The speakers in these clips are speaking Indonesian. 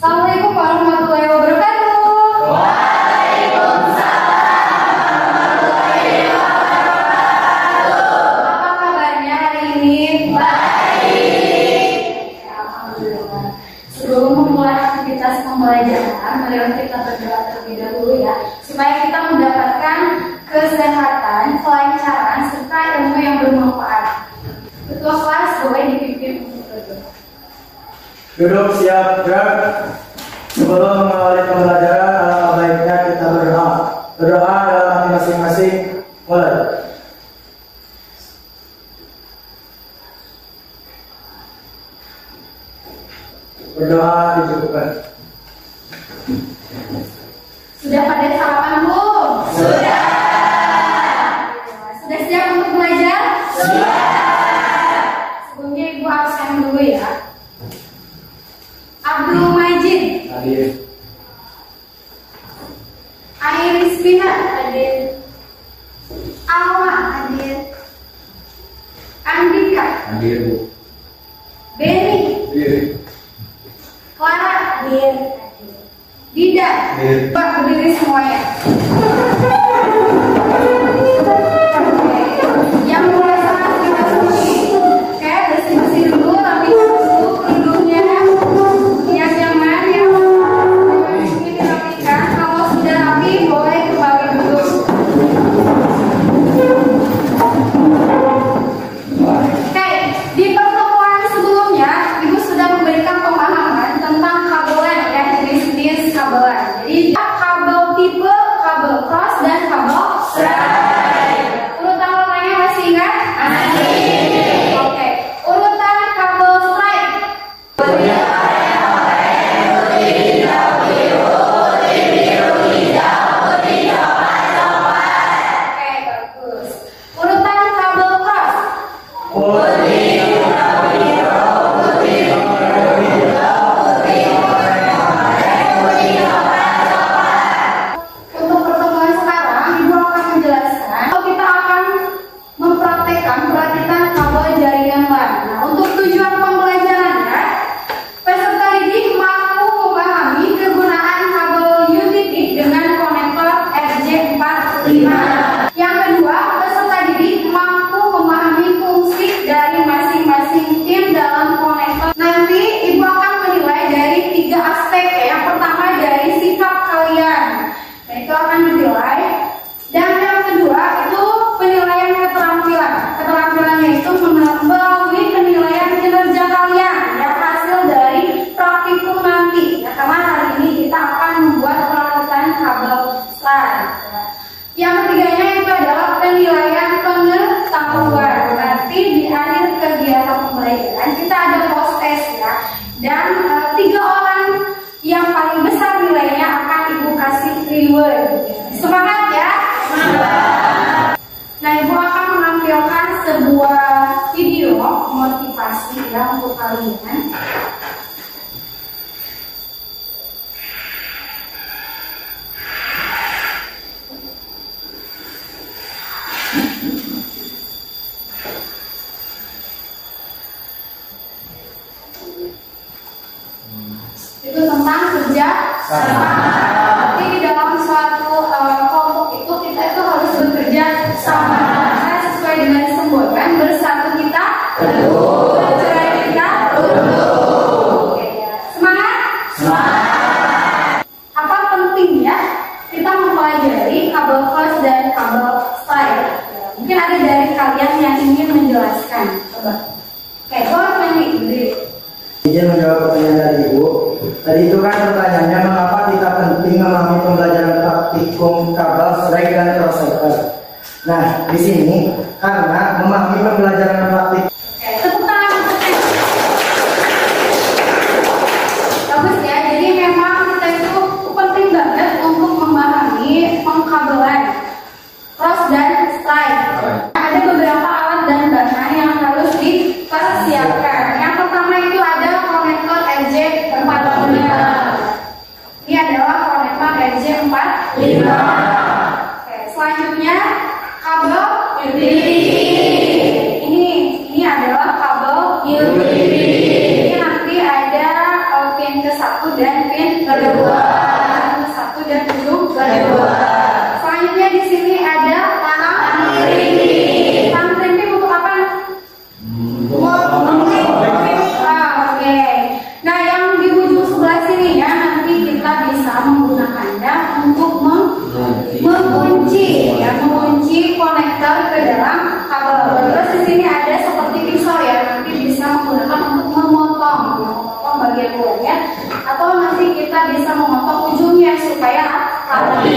Assalamualaikum warahmatullahi wabarakatuh. Waalaikumsalam warahmatullahi wabarakatuh. Apa kabarnya hari ini? Baik. Alhamdulillah. Sebelum memulai aktivitas pembelajaran, marilah kita berdoa terlebih dahulu ya, supaya kita mendapatkan kesehatan, kelancaran, serta ilmu yang bermanfaat. Ketua kelas boleh dipimpin untuk berdoa. Duduk siap gerak. Sebelum mengawali pembelajaran, alangkah baiknya kita berdoa. Berdoa dalam hati masing-masing. Mulai. Berdoa dicukupkan. Sudah pada sarapan belum? Sudah. Sudah siap untuk belajar? Sudah. Sebelumnya Ibu absen dulu ya. Abdul Majid Hadir. Airisbina hadir. Alma hadir. Andika Hadir, Bu. Beni Hadir. Clara hadir. Dida Hadir. Pak berdiri semuanya. Yang mulai saat kita suci, kayak bersih-bersih dulu, rapikan dulu hidungnya. Yang jangan yang ini dirapikan. Kalau sudah rapi, boleh kembali duduk. Oke, di pertemuan sebelumnya, Ibu sudah memberikan pemahaman tentang kabelan ya, jenis-jenis kabelan. Jadi kabel tipe, kabel cross, dan kabel stripe. Urutan-urutannya masih ingat? Masih. Oke, urutan kabel stripe. Oke, bagus. Urutan kabel cross. Untuk pertemuan sekarang, Ibu akan menjelaskan kalau kita akan mempraktekkan perakitan kabel jaringan LAN. Nah, untuk tujuan pembelajarannya, peserta didik mampu memahami kegunaan kabel UTP dengan konektor RJ45. Yang kedua, peserta didik mampu memahami fungsi dari masing-masing tim dalam konektor. Nanti Ibu akan menilai dari 3 aspek ya. Yang pertama dari sikap kalian. Nah, itu akan dinilai. Dan yang kedua itu penilaian keterampilan. Keterampilannya itu melalui penilaian kinerja kalian yang hasil dari praktikum nanti. Ya, karena hari ini kita akan membuat perakitan kabel LAN. Yang ketiganya itu adalah penilaian pengetahuan. Nanti di akhir kegiatan pembelajaran kita ada post test ya. Dan 3 orang yang paling besar nilainya akan Ibu kasih reward. Semangat ya. Nah, Ibu akan menampilkan sebuah video motivasi ya untuk kalian. Itu tentang kerja sama. Jadi di dalam suatu kelompok itu kita itu harus bekerja sama. Karena sesuai dengan semboyan, bersatu kita teguh, bercerai kita runtuh. Oke, ya. Semangat? Semangat. Apa pentingnya kita mempelajari kabel cross dan kabel stripe? Mungkin ada dari kalian yang ingin menjelaskan. Coba. Oke, boleh nanya Ibu. Izin menjawab pertanyaan dari Ibu. Tadi itu kan pertanyaannya, mengapa kita penting memahami pembelajaran praktikum kabel stripe dan crossover. Nah, di sini karena memahami pembelajaran praktik. Oke, tepuk tangan untuk kita. Bagus ya, jadi memang kita itu penting banget untuk memahami pengkabelan cross dan stripe. Ada beberapa alat dan bahan yang harus dipersiapkan. Yang pertama itu ada konektor RJ45. Ini adalah konektor RJ45. Oke, selanjutnya kabel UTP. Ini adalah kabel UTP. Ini nanti ada pin ke 1 dan dan pin kedua. Satu dan ujung kedua. Selanjutnya di sini ada tangan kelingking. Tangan kelingking untuk apa? Oke. Nah, yang di ujung sebelah sini ya, nanti kita bisa menggunakannya untuk mengunci ya, mengunci konektor ke dalam kabel. Terus di sini ada seperti pisau ya, nanti bisa menggunakan untuk memotong bagian luarnya, atau nanti kita bisa memotong ujungnya supaya rapi.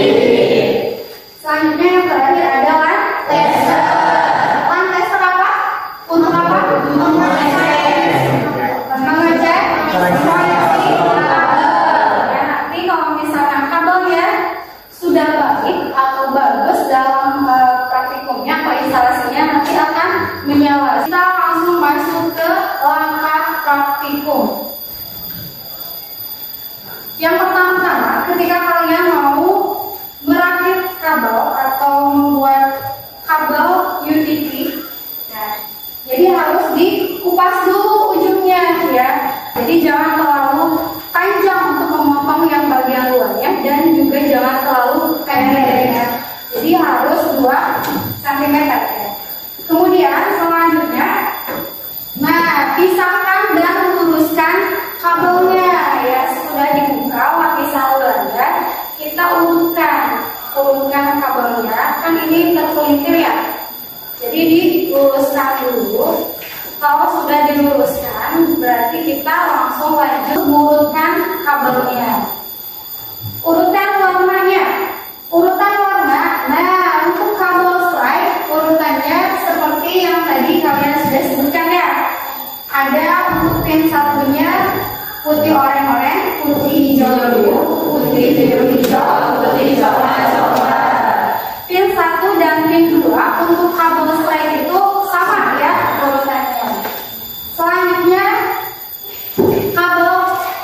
Selanjutnya yang terakhir adalah laser. Laser apa? Untuk apa? Mengecek koneksi kabel. Ya, nanti kalau misalkan kabelnya sudah baik atau bagus dalam praktikumnya atau instalasinya nanti akan menyala. Kita langsung masuk ke langkah praktikum. Yang pertama, ketika kalian mau merakit kabel atau membuat kabel UTP, nah, jadi harus dikupas dulu ujungnya ya. Jadi jangan terlalu panjang untuk memotong yang bagian luarnya dan juga jangan terlalu pendek ya. Jadi harus 2 cm ya. Kemudian selanjutnya, nah, pisahkan dan luruskan kabelnya ya. Sudah dibuka lapis salurannya, kita urutkan kabelnya. Kan ini terpelintir ya, jadi diluruskan dulu. Kalau sudah diluruskan, berarti kita langsung lanjut mengurutkan kabelnya. Urutan warnanya, urutan warna. Nah, untuk kabel stripe urutannya seperti yang tadi kalian sudah sebutkan ya. Ada untuk pin satunya putih oranye, putih hijau dulu, putih biru hijau, putih coklat coklat. Pin 1 dan pin 2 untuk kabel stripe itu sama ya urutannya. Selanjutnya kabel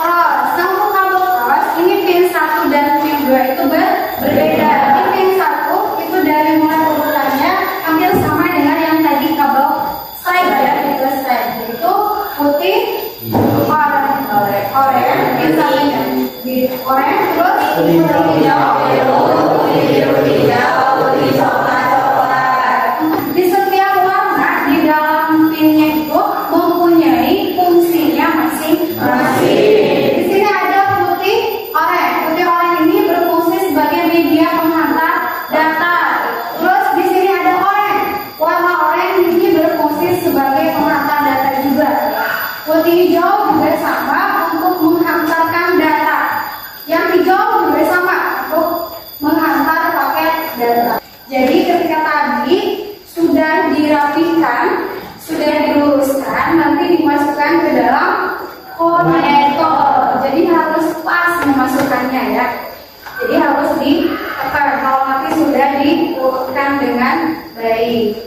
cross. Nah, untuk kabel cross ini pin 1 dan pin 2 itu berbeda. Di pin 1 itu dari mulai urutannya hampir sama dengan yang tadi kabel stripe ya, itu stripe itu putih oranye, pin 1-nya di oranye, terus putih hijau, biru hijau, putih coklat coklat. Di setiap warna di dalam pinnya itu mempunyai fungsinya masing-masing. Di sini ada putih oranye. Putih oranye ini berfungsi sebagai media penghantar data. Terus di sini ada oranye. Warna oranye ini berfungsi sebagai penghantar data juga. Putih hijau juga sama untuk menghantarkan data. Yang hijau juga sama untuk menghantar paket data. Jadi ketika tadi sudah dirapikan, sudah diluruskan, nanti dimasukkan ke dalam konektor. Jadi harus pas memasukkannya ya. Jadi harus ditekan kalau nanti sudah diurutkan dengan baik.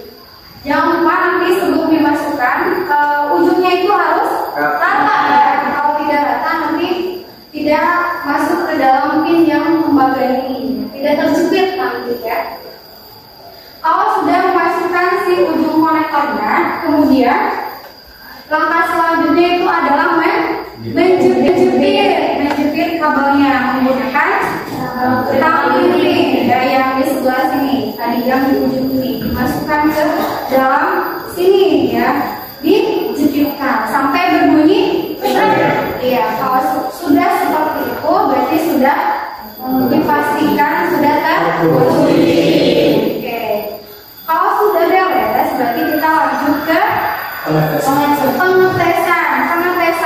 Jangan lupa nanti sebelum dimasukkan ujungnya itu harus rata ya. Kalau tidak rata nanti tidak masuk ke dalam pin yang tembaga ini, tidak terjepit nanti ya. Kalau sudah memasukkan si ujung konektornya, kemudian langkah selanjutnya itu adalah menjepit kabelnya menggunakan tali lilin ya, yang di sebelah sini tadi yang di ujung ini dimasukkan ke dalam sini ya, dijepitkan sampai berbunyi. Iya, kalau sudah seperti itu berarti sudah dipastikan sudah terbunyi. Oke. Kalau sudah beres berarti kita lanjut ke pengetesan.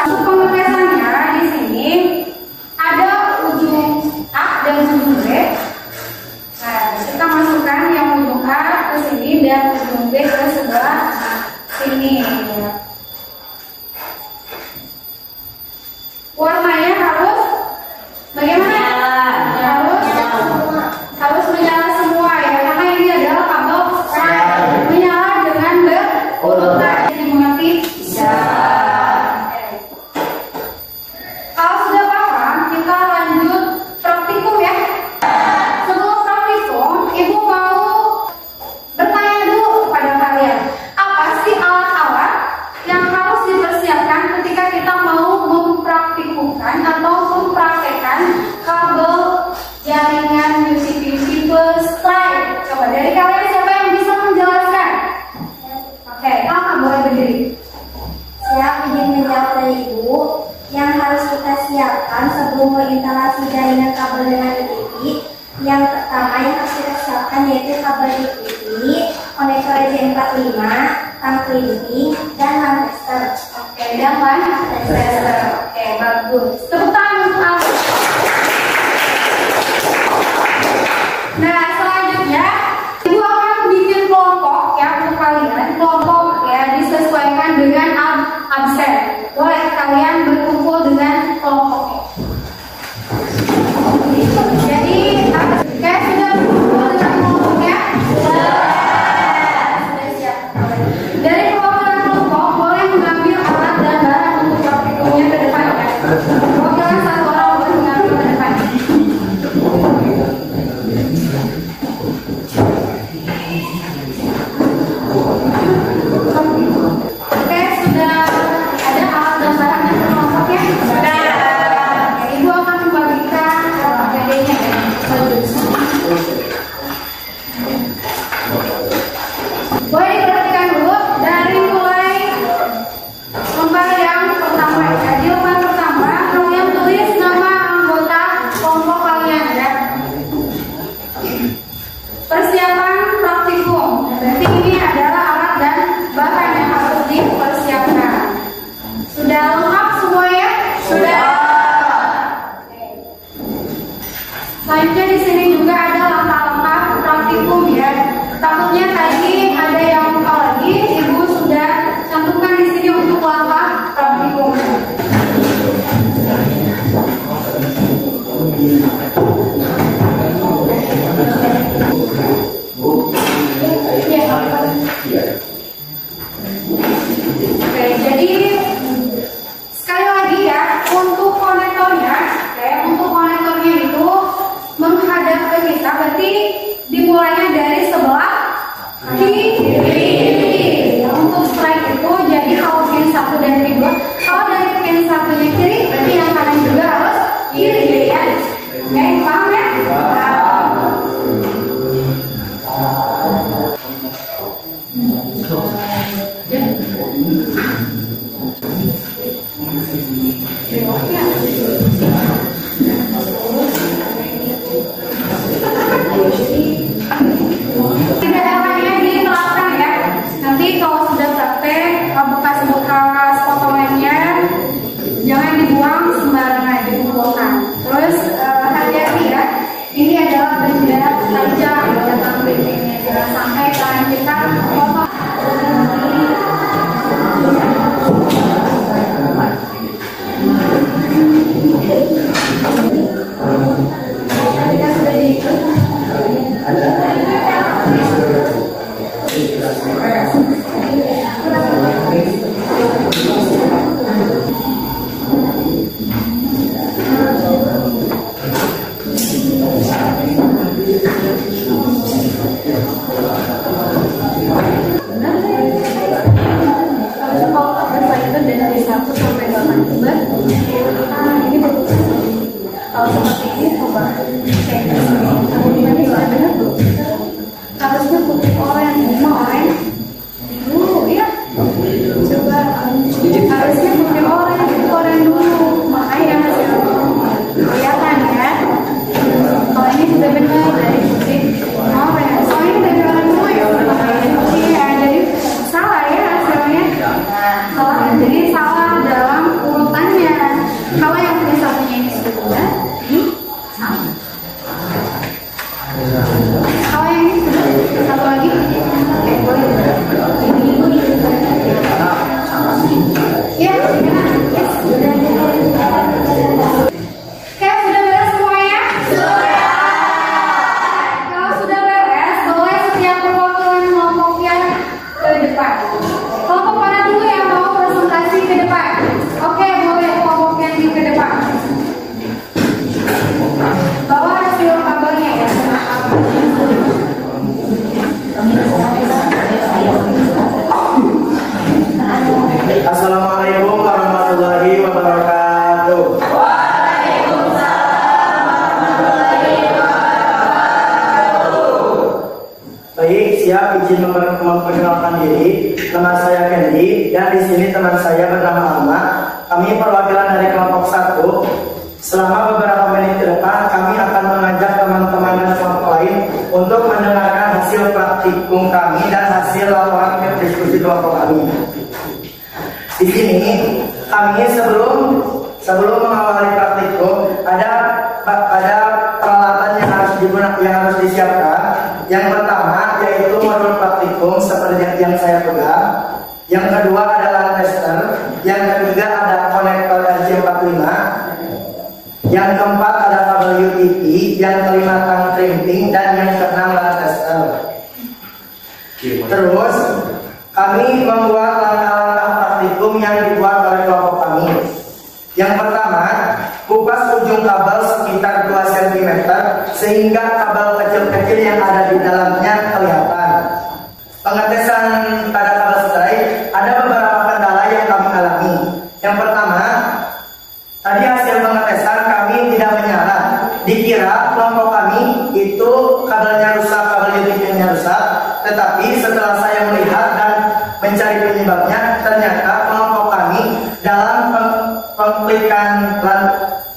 Pengetesannya di sini ada ujung A dan ujung B. Nah, kita masukkan yang ujung A ke sini dan ujung B ke sebelah sini. Warnanya harus bagaimana? Harus menyala semua ya, karena ini adalah kabel menyala dengan berurutan. Jadi mengerti? Kalau sudah paham, kita lanjut praktikum ya. Sebelum praktikum, Ibu mau bertanya dulu kepada kalian, apa sih alat-alat yang harus dipersiapkan ketika kita mau mempraktikumkan atau siapkan sebelum instalasi jaringan kabel dengan ITV. Yang pertama yang harus kita siapkan yaitu kabel ITV, konektor RJ45, tang cleaning, dan tester. Oke, dan tester. Oke, bagus. Tepuk tangan untuk Aldi. Nah, selanjutnya Ibu akan bikin kelompok ya untuk kalian. Kelompok ya disesuaikan dengan absen. Boleh kalian berkumpul dengan kelompoknya. Jadi, kayak sudah berkumpul dengan kelompoknya? Sudah siap. Dari perwakilan kelompok boleh mengambil alat dan barang untuk praktikumnya ke depan ya. Perwakilan satu orang boleh mengambil ke depan. Oke, sudah ada alat dan barangnya ke kelompoknya? Sudah. Ibu akan membagikan PD-nya ya. Boleh diperhatikan dulu dari mulai lembar yang pertama ya. Di lembar pertama kalian tulis nama anggota kelompok kalian ya. Persiapan praktikum. Berarti ini adalah alat dan bahan yang harus dipersiapkan. Sudah lengkap semuanya? Sudah. Selanjutnya di sini juga ada langkah-langkah praktikum ya. Takutnya tadi ada yang lupa lagi, Ibu sudah cantumkan di sini untuk langkah praktikum. Oke, jadi sekali lagi ya, untuk konektornya, untuk konektornya itu menghadap ke kita, berarti dimulainya dari sebelah kiri. Untuk strike itu, jadi kalau pin 1 dan pin 2, kalau dari pin 1-nya kiri, berarti yang kanan juga harus kiri ya. Oke, paham ya? Tidak ada lainnya diterapkan ya. Nanti kalau sudah praktek bekas-bekas potongannya jangan dibuang sembarangan, dikumpulkan. Terus hati-hati ya. Ini adalah benda tajam dalam BPM-nya. Jangan sampai tangan kita potong. Kita sudah diikut. Dari 1 sampai 8 lembar. Ini bagus. Kalau seperti ini coba cek ini sudah benar belum? Harusnya putih oranye, oranye dulu ya. Coba harusnya putih oranye dulu. Makanya masih kelihatan ya. Kalau ini sudah benar dari putih oranye. Soalnya dari oranye dulu ya. Iya, jadi salah ya hasilnya. Salah, jadi salah dalam urutannya. Kalau yang punya satunya ini sudah benar, ini salah. Kalau yang ini sudah satu lagi, oke boleh. Ya, yes, sudah. Oke, sudah beres semuanya? Sudah. Kalau sudah beres, boleh setiap perwakilan kelompoknya ke depan. Kelompok mana dulu yang mau presentasi ke depan? Oke, boleh kelompok yang di ke depan. Bawa hasil kabelnya ya. Assalamualaikum warahmatullahi wabarakatuh. Baik, siap izin memperkenalkan diri. Nama saya Kendi dan di sini teman saya bernama Ahmad. Kami perwakilan dari kelompok 1. Selama beberapa menit ke depan, kami akan mengajak teman-teman dan kelompok lain untuk mendengarkan hasil praktikum kami dan hasil laporan diskusi kelompok kami. Di sini, kami sebelum mengawali praktikum, ada peralatan yang harus disiapkan. Yang pertama yaitu modul praktikum seperti yang saya pegang. Yang kedua adalah tester. Yang ketiga ada konektor RJ45. Yang keempat ada kabel UTP. Yang kelima tang crimping dan yang keenam adalah tester. Terus kami membuat langkah-langkah praktikum yang dibuat oleh kelompok kami. Yang pertama, kupas ujung kabel sekitar 2 cm sehingga kabel kecil-kecil yang ada di dalamnya kelihatan. Pengetesan pada kabel stray, ada beberapa kendala yang kami alami. Yang pertama, tadi hasil pengetesan kami tidak menyala. Dikira kelompok kami itu kabelnya rusak, kabel UTP-nya rusak. Tetapi setelah saya melihat dan mencari penyebabnya, ternyata kelompok kami dalam pengklikan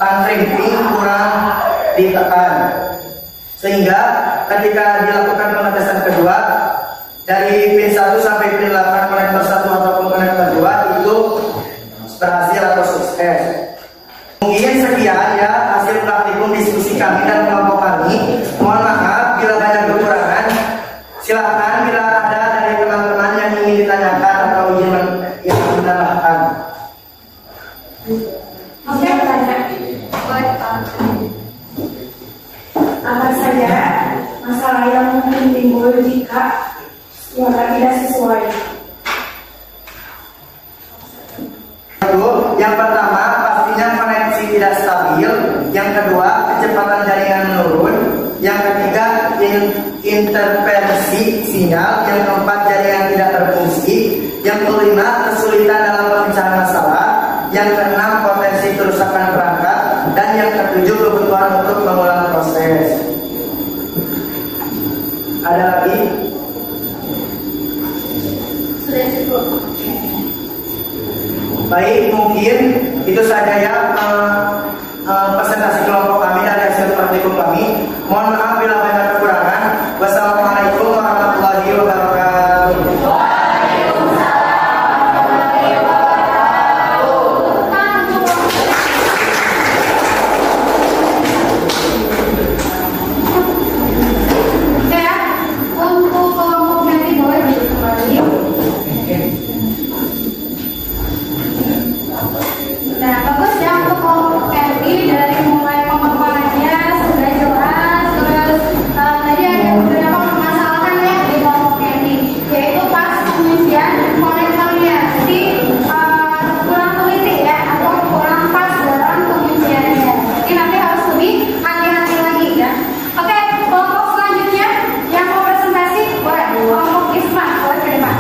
tang crimping kurang ditekan, sehingga ketika dilakukan pengetesan kedua dari pin 1 sampai pin 8 konektor 1 ataupun konektor 2 itu berhasil atau sukses. Mungkin sekian ya hasil praktikum diskusi kami dan kelompok kami. Mohon maaf bila banyak kekurangan. Silakan bila ada dari teman-teman yang ingin ditanyakan atau ingin yang menambahkan. Oke, Apa saja masalah yang mungkin timbul jika suara tidak sesuai? Yang pertama pastinya koneksi tidak stabil. Yang kedua kecepatan jaringan menurun. Yang ketiga interferensi sinyal. Yang keempat jaringan tidak berfungsi. Yang kelima kesulitan dalam pemecahan masalah. Yang keenam potensi kerusakan perangkat. Dan yang ketujuh kebutuhan untuk mengulang proses. Ada lagi? sudah cukup. Baik, mungkin itu saja ya presentasi kelompok kami dari hasil praktikum kami. Mohon maaf bila banyak kekurangan. Wassalamualaikum warahmatullahi wabarakatuh. Oke ya, untuk kelompok nanti boleh duduk kembali. Nah, bagus ya untuk kelompok Candy dari mulai pemaparannya sudah jelas. Terus tadi ada beberapa permasalahan ya di kelompok Candy, yaitu pas pengujian konektornya. Jadi kurang teliti ya atau kurang pas dalam pengujiannya. Jadi nanti harus lebih hati-hati lagi ya. Oke, kelompok selanjutnya yang mau presentasi boleh kelompok Isma, boleh ke depan.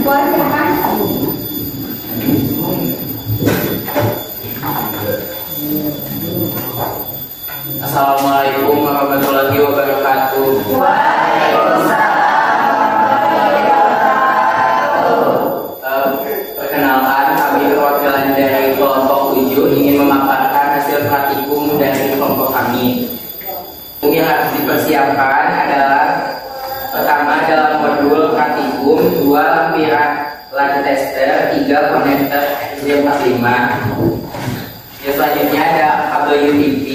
Boleh ke depan. Assalamualaikum warahmatullahi wabarakatuh. Perkenalkan, kami perwakilan dari kelompok 7 ingin memaparkan hasil praktikum dari kelompok kami. Yang harus dipersiapkan adalah pertama dalam modul praktikum 2 lampiran LAN tester, 3 konektor RJ45. Selanjutnya ada kabel UTP,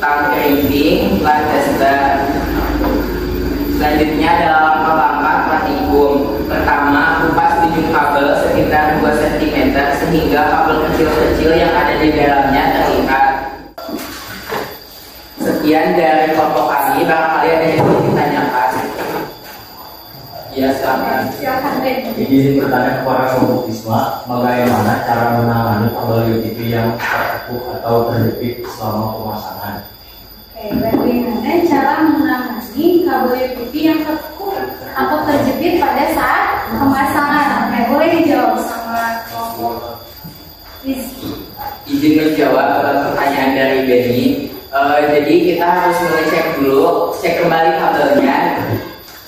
tang crimping, LAN tester. Selanjutnya adalah langkah-langkah praktikum. Pertama, kupas ujung kabel sekitar 2 cm sehingga kabel kecil-kecil yang ada di dalamnya terlihat. Sekian dari kelompok kami, barangkali ada yang ingin ditanyakan. Ya, silakan. Silakan Ben. Izin bertanya kepada kelompok Isma, bagaimana cara menangani kabel UTP yang tertekuk atau terjepit selama pemasangan? Oke, bagaimana cara menangani kabel UTP yang tertekuk atau terjepit pada saat pemasangan? Oke, boleh dijawab sama kelompok izin menjawab pertanyaan dari Benny. Jadi kita harus mengecek dulu, cek kembali kabelnya,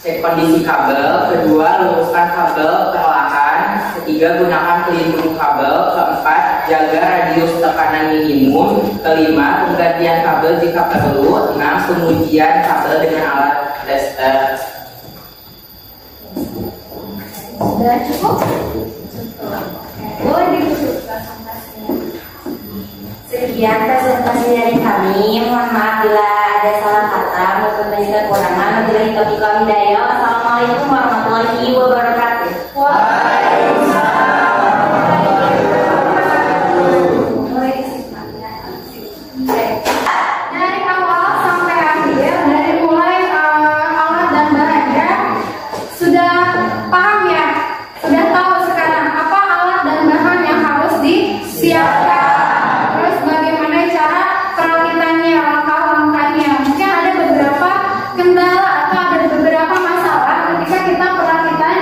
cek kondisi kabel. Kedua, luruskan kabel perlahan. Ketiga, gunakan pelindung kabel. Keempat, jaga radius tekanan minimum. Kelima, penggantian kabel jika perlu. Enam, pengujian kabel dengan alat tester. Sudah cukup? Boleh ditutup presentasinya. Sekian presentasi dari kami. Mohon maaf bila ada salah kata maupun banyak kekurangan. Wabillahi taufiq wal hidayah. Wassalamualaikum warahmatullahi wabarakatuh. Dari awal sampai akhir, dari mulai alat dan bahannya sudah paham ya? Sudah tahu sekarang apa alat dan bahan yang harus disiapkan. Terus bagaimana cara perakitannya, langkah-langkahnya. Mungkin ada beberapa kendala atau ada beberapa masalah ketika kita perakitan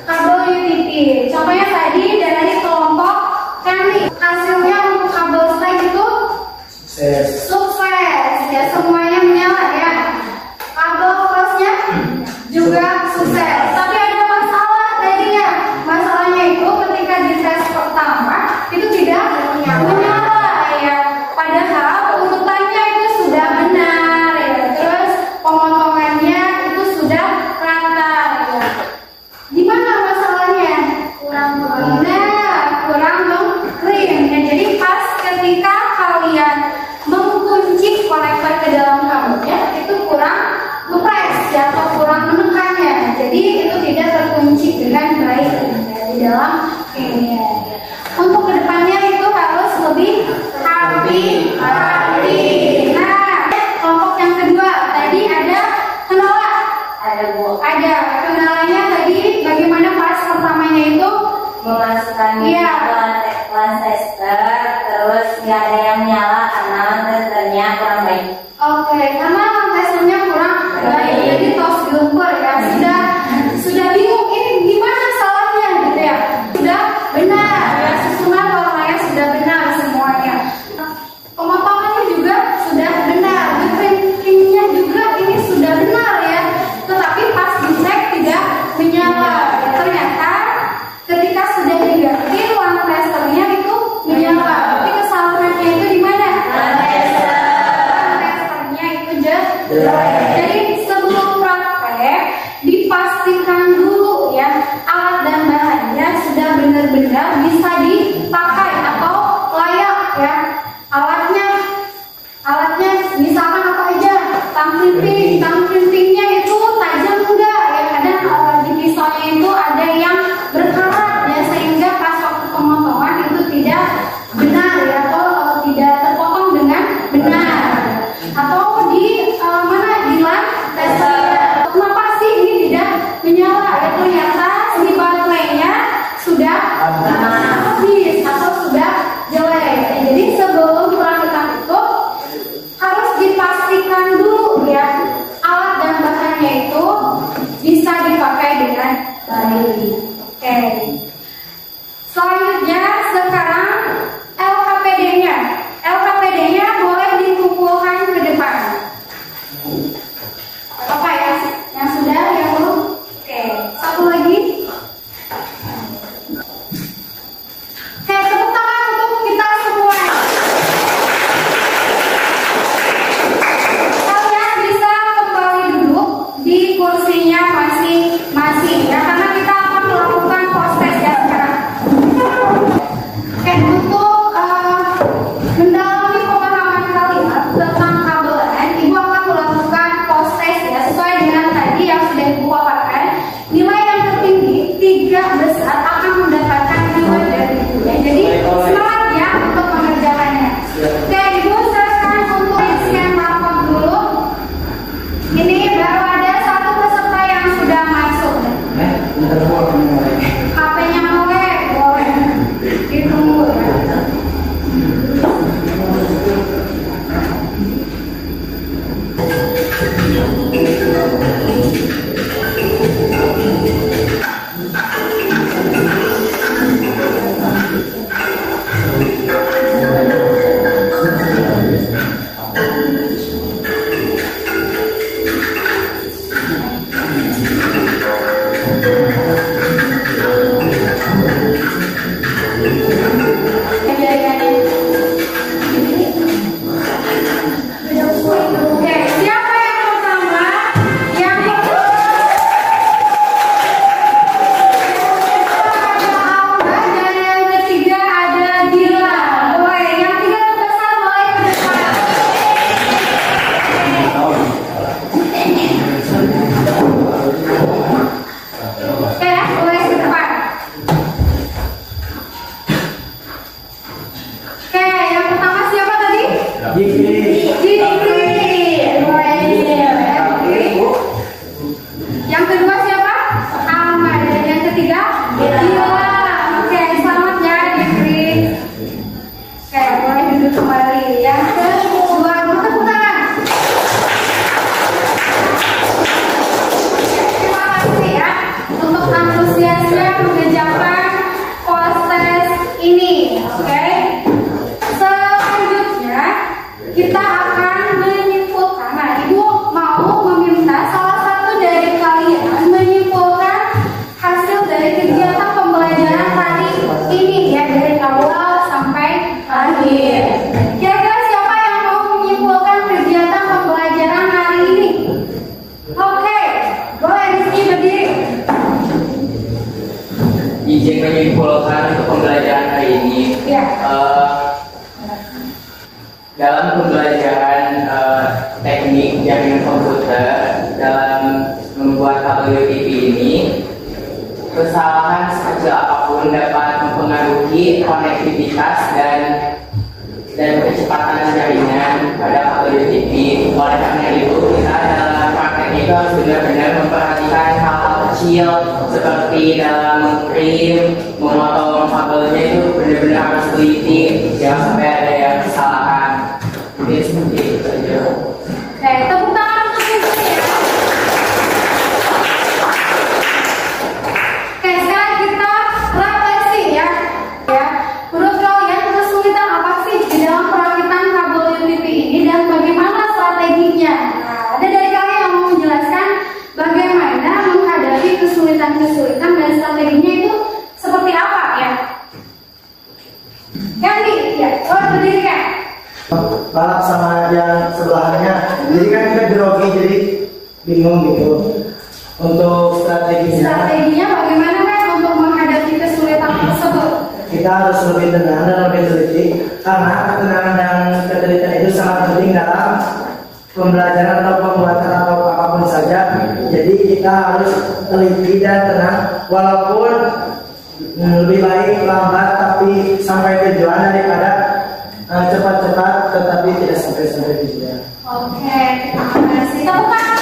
kabel UTP. Contohnya tadi dari kelompok kami, hasilnya untuk kabel strike itu sukses ya, semuanya menyala ya. Kabel flashnya juga sukses. Tapi ada masalah tadinya. Masalahnya itu ketika di tes pertama itu tidak menyala ya. Padahal urutannya itu sudah benar ya. Terus pemotongannya itu sudah rata ya. Di mana masalahnya? Kurang mengkrim ya. Jadi pas ketika kalian mengunci konektor ke dalam kabelnya itu kurang ngepres ya, atau kurang menekannya. Jadi itu tidak terkunci dengan baik ya, di dalam ini. Untuk kedepannya itu harus lebih hati-hati. Nah, kelompok yang kedua tadi ada kendala. Ada kendalanya tadi bagaimana pas pertamanya itu Memasukkan Iya. kelas tester, terus nggak ada yang nyala karena testernya kurang baik. oke, karena testernya kurang baik, jadi tos lumpur ya, sudah bingung ini gimana salahnya gitu ya. Sudah benar ya, susunan warnanya sudah benar semuanya. Pemotongannya juga sudah benar, printingnya juga ini sudah benar ya. Tetapi pas dicek tidak menyala. Ternyata ketika sudah diganti ruang testernya itu menyala. Tapi kesalahannya itu di mana? Testernya itu jelek. Jadi sebelum praktek dipastikan dulu ya alat dan bahannya sudah benar-benar bisa dipakai atau layak ya. Alatnya misalkan apa aja? Tang printingnya itu tajam enggak ya, kadang di pisaunya itu ada yang berkarat ya, sehingga pas waktu pemotongan itu tidak benar ya, atau tidak terpotong dengan benar. Atau di mana di tester, kenapa sih ini tidak menyala ya, ternyata si baterainya sudah habis atau sudah jelek. Jadi Dikri. Yang kedua siapa? Ahmad. Dan yang ketiga Dila. Oke, selamat ya Dikri. Oke, boleh duduk kembali. Yang kedua, tepuk tangan. Terima kasih ya untuk antusiasnya mengerjakan proses ini. Oke. Selanjutnya kita akan menyimpulkan. Nah, Ibu mau meminta salah satu dari kalian menyimpulkan hasil dari kegiatan pembelajaran hari ini ya, dari awal sampai akhir. Kira-kira siapa yang mau menyimpulkan kegiatan pembelajaran hari ini? Oke, boleh Rizky berdiri. Izin menyimpulkan untuk pembelajaran hari ini. Ya. Dalam pembelajaran teknik jaringan komputer dalam membuat kabel UTP ini, kesalahan sekecil apapun dapat mempengaruhi konektivitas dan kecepatan jaringan pada kabel UTP. Oleh karena itu, kita dalam praktek itu harus benar-benar memperhatikan hal-hal kecil seperti dalam mengkrim, memotong kabelnya itu benar-benar harus teliti, jangan sampai ada yang kesalahan. Jadi seperti itu saja. Oke, tepuk tangan untuk Rizky ya. Oke, sekarang kita refleksi ya. Menurut kalian kesulitan apa sih di dalam perakitan kabel UTP ini dan bagaimana strateginya? Nah, ada dari kalian yang mau menjelaskan bagaimana menghadapi kesulitan-kesulitan dan strateginya itu seperti apa ya? Kandi, ya, berdiri kan? Balap sama yang sebelahnya. Jadi kan kita grogi, jadi bingung gitu. Untuk Strateginya bagaimana kan untuk menghadapi kesulitan tersebut? kita harus lebih tenang dan lebih teliti, karena ketenangan dan ketelitian itu sangat penting dalam pembelajaran atau pembuatan atau apapun saja. Jadi kita harus teliti dan tenang, walaupun lebih baik lambat tapi sampai tujuan daripada cepat-cepat tetapi tidak sampai tujuan. Oke, terima kasih. Tepuk tangan.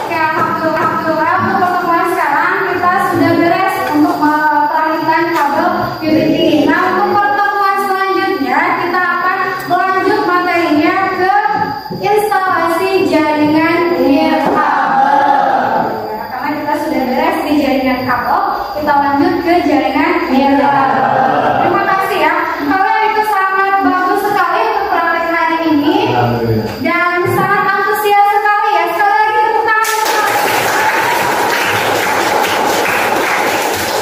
Oke, alhamdulillah untuk pertemuan sekarang kita sudah beres untuk perakitan kabel UTP ini. Nah, untuk pertemuan selanjutnya kita akan melanjut materinya ke instalasi jaringan nirkabel. Ya, karena kita sudah beres di jaringan kabel, kita lanjut ke jaringan nirkabel. Terima kasih ya. Kalian itu sangat bagus sekali untuk praktek hari ini dan sangat antusias sekali ya. Sekali lagi tepuk tangan.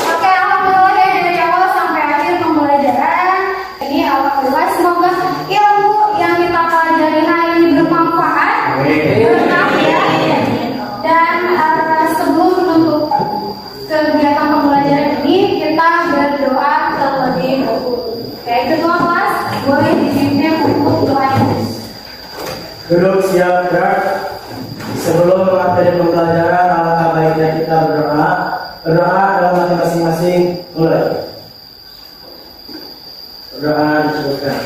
Oke, alhamdulillah ya, dari awal sampai akhir pembelajaran ini alhamdulillah semoga ilmu yang kita pelajari hari ini bermanfaat, berkah ya. Dan sebelum menutup kegiatan pembelajaran ini kita berdoa terlebih dahulu. Oke, ketua kelas boleh dipimpin untuk doa. Duduk siap gerak. Sebelum materi pembelajaran, alangkah baiknya kita berdoa. Berdoa dalam hati masing-masing. Mulai. Berdoa disebutkan.